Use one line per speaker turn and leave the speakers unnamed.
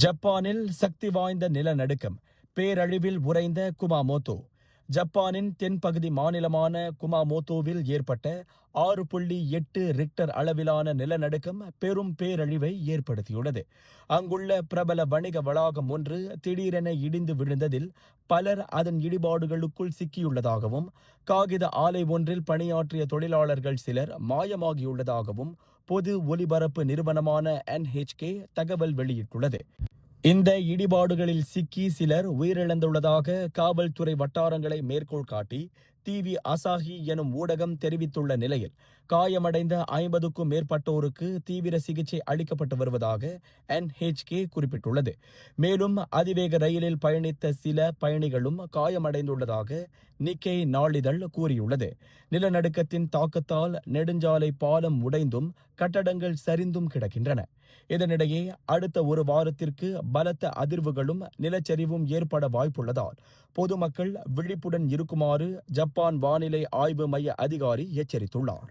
ஜப்பானில் சக்தி வாய்ந்த நிலநடுக்கம், பேரழிவில் உறைந்த குமாமோட்டோ. ஜப்பானின் தென்பகுதி மாநிலமான குமாமோட்டோவில் ஏற்பட்ட 6.8 ரிக்டர் அளவிலான நிலநடுக்கம் பெரும் பேரழிவை ஏற்படுத்தியுள்ளது. அங்குள்ள பிரபல வணிக வளாகம் ஒன்று திடீரென இடிந்து விழுந்ததில் பலர் அதன் இடிபாடுகளுக்குள் சிக்கியுள்ளதாகவும், காகித ஆலை ஒன்றில் பணியாற்றிய தொழிலாளர்கள் சிலர் மாயமாகியுள்ளதாகவும் பொது ஒலிபரப்பு நிறுவனமான NHK தகவல் வெளியிட்டுள்ளது. இந்த இடிபாடுகளில் சிக்கி சிலர் உயிரிழந்துள்ளதாக காவல்துறை வட்டாரங்களை மேற்கோள் காட்டி டிவி அசாஹி எனும் ஊடகம் தெரிவித்துள்ள நிலையில், காயமடைந்த 50க்கும் மேற்பட்டோருக்கு தீவிர சிகிச்சை அளிக்கப்பட்டு வருவதாக NHK குறிப்பிட்டுள்ளது. மேலும் அதிவேக ரயிலில் பயணித்த சில பயணிகளும் காயமடைந்துள்ளதாக நிக்கை நாளிதழ் கூறியுள்ளது. நிலநடுக்கத்தின் தாக்கத்தால் நெடுஞ்சாலை பாலம் உடைந்தும் கட்டடங்கள் சரிந்தும் கிடக்கின்றன. இதனிடையே அடுத்த ஒரு வாரத்திற்கு பலத்த அதிர்வுகளும் நிலச்சரிவும் ஏற்பட வாய்ப்புள்ளதால் பொதுமக்கள் விழிப்புடன் இருக்குமாறு ஜப்பான் வானிலை ஆய்வு மைய அதிகாரி எச்சரித்துள்ளார்.